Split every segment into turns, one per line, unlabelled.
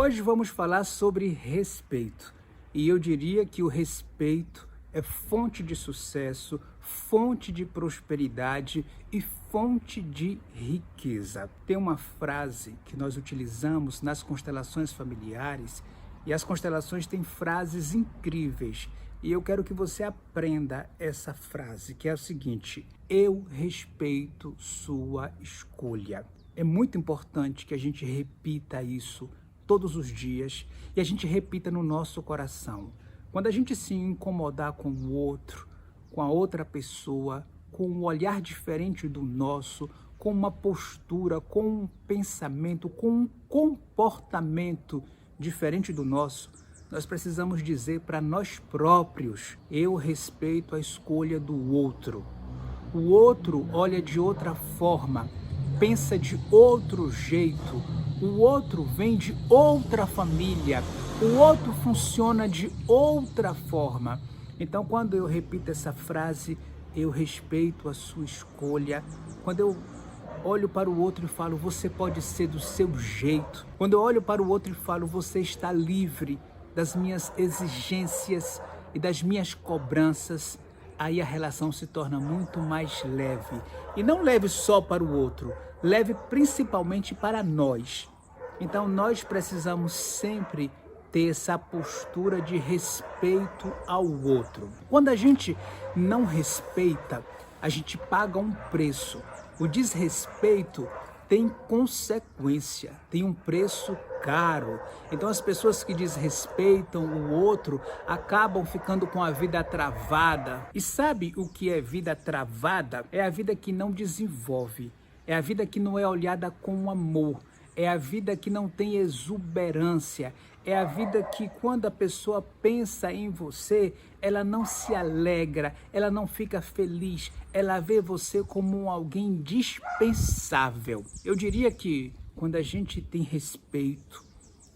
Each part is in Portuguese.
Hoje vamos falar sobre respeito. E eu diria que o respeito é fonte de sucesso, fonte de prosperidade e fonte de riqueza. Tem uma frase que nós utilizamos nas constelações familiares e as constelações têm frases incríveis. E eu quero que você aprenda essa frase, que é o seguinte: eu respeito sua escolha. É muito importante que a gente repita isso todos os dias e a gente repita no nosso coração. Quando a gente se incomodar com o outro, com a outra pessoa, com um olhar diferente do nosso, com uma postura, com um pensamento, com um comportamento diferente do nosso, nós precisamos dizer para nós próprios: eu respeito a escolha do outro. O outro olha de outra forma, pensa de outro jeito, o outro vem de outra família, o outro funciona de outra forma. Então, quando eu repito essa frase, eu respeito a sua escolha, quando eu olho para o outro e falo, você pode ser do seu jeito, quando eu olho para o outro e falo, você está livre das minhas exigências e das minhas cobranças, aí a relação se torna muito mais leve. E não leve só para o outro, leve principalmente para nós. Então nós precisamos sempre ter essa postura de respeito ao outro. Quando a gente não respeita, a gente paga um preço. O desrespeito tem consequência, tem um preço caro. Então as pessoas que desrespeitam o outro acabam ficando com a vida travada. E sabe o que é vida travada? É a vida que não desenvolve, é a vida que não é olhada com amor, é a vida que não tem exuberância, é a vida que quando a pessoa pensa em você, ela não se alegra, ela não fica feliz, ela vê você como alguém dispensável. Eu diria que quando a gente tem respeito,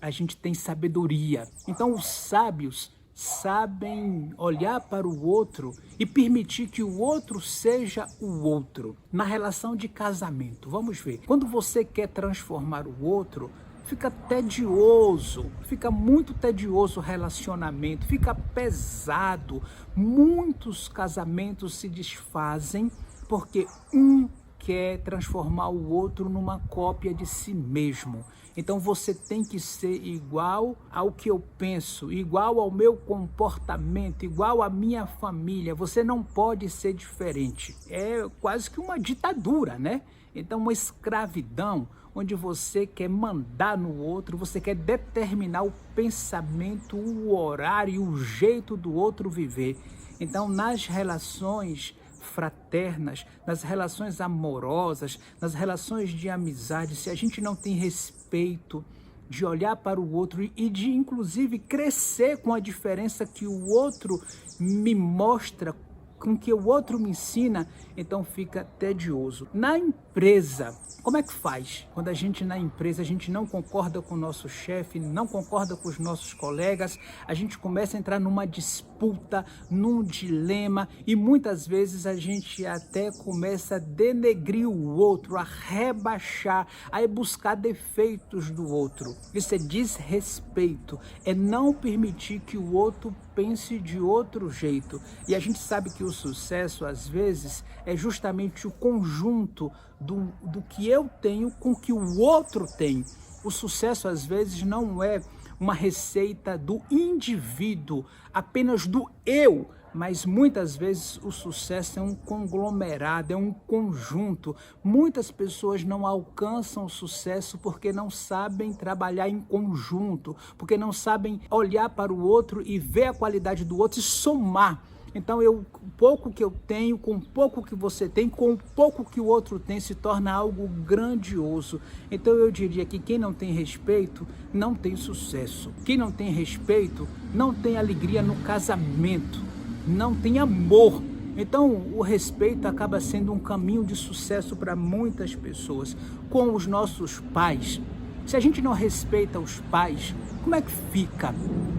a gente tem sabedoria. Então os sábios sabem olhar para o outro e permitir que o outro seja o outro. Na relação de casamento, vamos ver. Quando você quer transformar o outro, fica tedioso, fica muito tedioso o relacionamento, fica pesado. Muitos casamentos se desfazem porque um quer transformar o outro numa cópia de si mesmo. Então você tem que ser igual ao que eu penso, igual ao meu comportamento, igual à minha família. Você não pode ser diferente. É quase que uma ditadura, né? Então uma escravidão onde você quer mandar no outro, você quer determinar o pensamento, o horário, o jeito do outro viver. Então nas relações fraternas, nas relações amorosas, nas relações de amizade, se a gente não tem respeito de olhar para o outro e de inclusive crescer com a diferença que o outro me mostra, com que o outro me ensina, então fica tedioso. Na empresa, como é que faz? Quando a gente na empresa, a gente não concorda com o nosso chefe, não concorda com os nossos colegas, a gente começa a entrar numa disputa, num dilema e muitas vezes a gente até começa a denegrir o outro, a rebaixar, a buscar defeitos do outro. Isso é desrespeito, é não permitir que o outro pense de outro jeito. E a gente sabe que o sucesso, às vezes, é justamente o conjunto do que eu tenho com o que o outro tem. O sucesso, às vezes, não é uma receita do indivíduo, apenas do eu, mas muitas vezes o sucesso é um conglomerado, é um conjunto. Muitas pessoas não alcançam o sucesso porque não sabem trabalhar em conjunto, porque não sabem olhar para o outro e ver a qualidade do outro e somar. Então, o pouco que eu tenho, com o pouco que você tem, com o pouco que o outro tem, se torna algo grandioso. Então, eu diria que quem não tem respeito, não tem sucesso. Quem não tem respeito, não tem alegria no casamento, não tem amor. Então, o respeito acaba sendo um caminho de sucesso para muitas pessoas. Com os nossos pais, se a gente não respeita os pais, como é que fica?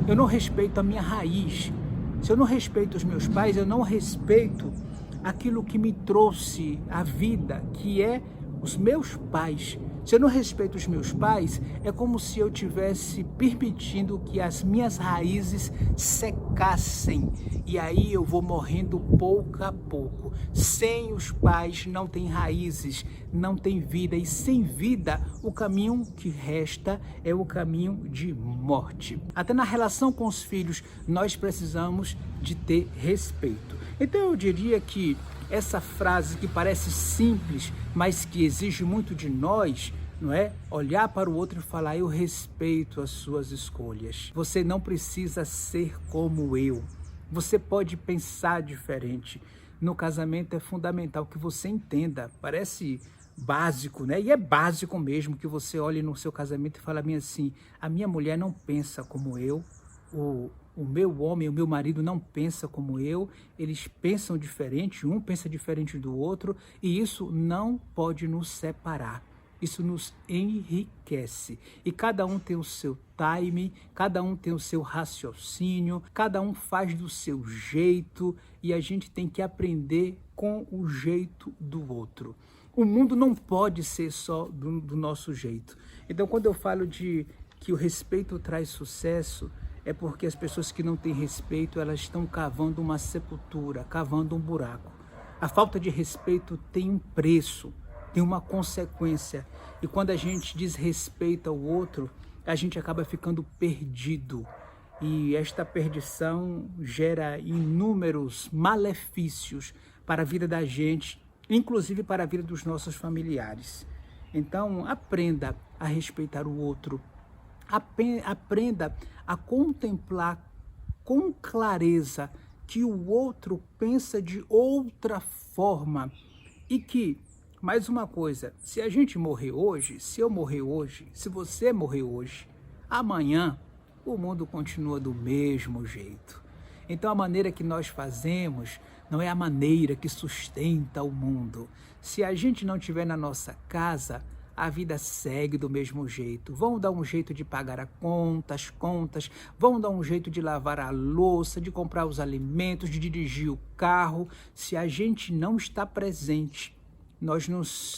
Eu não respeito a minha raiz. Se eu não respeito os meus pais, eu não respeito aquilo que me trouxe a vida, que é os meus pais. Se eu não respeito os meus pais, é como se eu tivesse permitindo que as minhas raízes secassem. E aí eu vou morrendo pouco a pouco. Sem os pais não tem raízes, não tem vida. E sem vida, o caminho que resta é o caminho de morte. Até na relação com os filhos, nós precisamos de ter respeito. Então eu diria que essa frase que parece simples, mas que exige muito de nós, não é? Olhar para o outro e falar: eu respeito as suas escolhas. Você não precisa ser como eu. Você pode pensar diferente. No casamento é fundamental que você entenda. Parece básico, né? E é básico mesmo que você olhe no seu casamento e fale bem assim: a minha mulher não pensa como eu, o meu homem, o meu marido não pensa como eu, eles pensam diferente, um pensa diferente do outro, e isso não pode nos separar. Isso nos enriquece. E cada um tem o seu time, cada um tem o seu raciocínio, cada um faz do seu jeito, e a gente tem que aprender com o jeito do outro. O mundo não pode ser só do nosso jeito. Então, quando eu falo de que o respeito traz sucesso, é porque as pessoas que não têm respeito, elas estão cavando uma sepultura, cavando um buraco. A falta de respeito tem um preço, tem uma consequência. E quando a gente desrespeita o outro, a gente acaba ficando perdido. E esta perdição gera inúmeros malefícios para a vida da gente, inclusive para a vida dos nossos familiares. Então, aprenda a respeitar o outro. Aprenda a contemplar com clareza que o outro pensa de outra forma e que, mais uma coisa, se a gente morrer hoje, se eu morrer hoje, se você morrer hoje, amanhã o mundo continua do mesmo jeito. Então a maneira que nós fazemos não é a maneira que sustenta o mundo. Se a gente não tiver na nossa casa, a vida segue do mesmo jeito. Vão dar um jeito de pagar as contas, vão dar um jeito de lavar a louça, de comprar os alimentos, de dirigir o carro. Se a gente não está presente,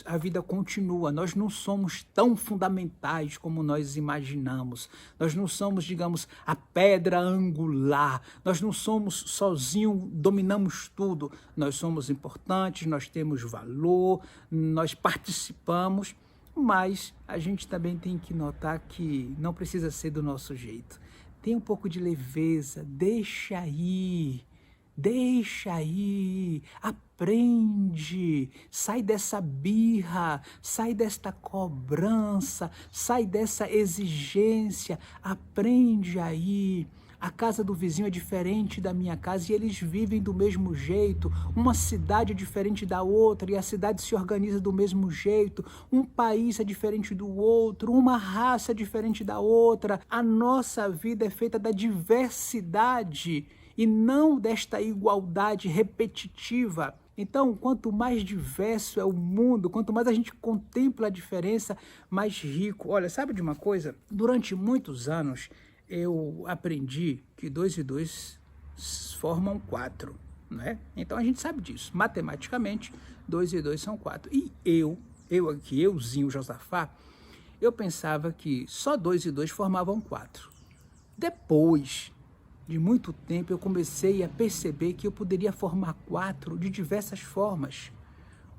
a vida continua. Nós não somos tão fundamentais como nós imaginamos. Nós não somos, digamos, a pedra angular. Nós não somos sozinhos, dominamos tudo. Nós somos importantes, nós temos valor, nós participamos. Mas a gente também tem que notar que não precisa ser do nosso jeito. Tem um pouco de leveza, deixa ir, aprende, sai dessa birra, sai desta cobrança, sai dessa exigência, aprende aí. A casa do vizinho é diferente da minha casa e eles vivem do mesmo jeito. Uma cidade é diferente da outra e a cidade se organiza do mesmo jeito. Um país é diferente do outro, uma raça é diferente da outra. A nossa vida é feita da diversidade e não desta igualdade repetitiva. Então, quanto mais diverso é o mundo, quanto mais a gente contempla a diferença, mais rico. Olha, sabe de uma coisa? Durante muitos anos, eu aprendi que 2 e 2 formam 4, né? Então a gente sabe disso. Matematicamente, 2 e 2 são 4. E euzinho, Josafá, eu pensava que só 2 e 2 formavam 4. Depois de muito tempo, eu comecei a perceber que eu poderia formar 4 de diversas formas.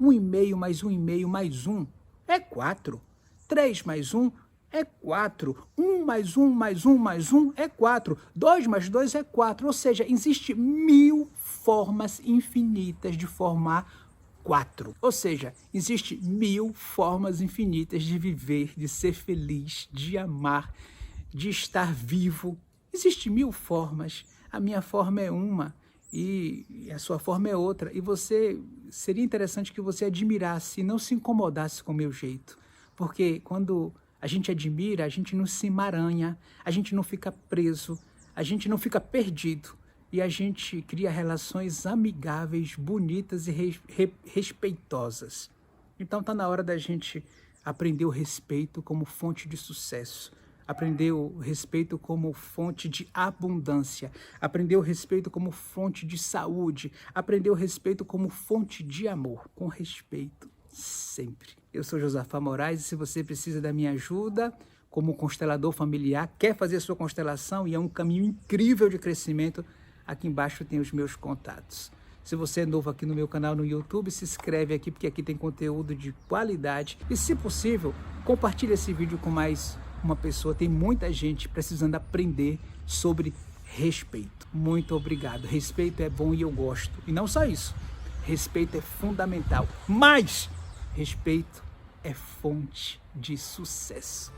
1,5 mais 1,5 mais 1 é 4. 3 mais 1 é 4. 1 mais 1 mais 1 mais 1 é 4. 2 mais 2 é 4. Ou seja, existe 1000 formas infinitas de formar 4. Ou seja, existe 1000 formas infinitas de viver, de ser feliz, de amar, de estar vivo. Existe 1000 formas. A minha forma é uma e a sua forma é outra. E seria interessante que você admirasse e não se incomodasse com o meu jeito. Porque quando a gente admira, a gente não se emaranha, a gente não fica preso, a gente não fica perdido e a gente cria relações amigáveis, bonitas e respeitosas. Então está na hora da gente aprender o respeito como fonte de sucesso, aprender o respeito como fonte de abundância, aprender o respeito como fonte de saúde, aprender o respeito como fonte de amor. Com respeito, sempre. Eu sou Josafá Moraes e se você precisa da minha ajuda como constelador familiar, quer fazer sua constelação e é um caminho incrível de crescimento, aqui embaixo tem os meus contatos. Se você é novo aqui no meu canal no YouTube, se inscreve aqui porque aqui tem conteúdo de qualidade e, se possível, compartilhe esse vídeo com mais uma pessoa. Tem muita gente precisando aprender sobre respeito. Muito obrigado. Respeito é bom e eu gosto. E não só isso. Respeito é fundamental. Mas respeito é fonte de sucesso.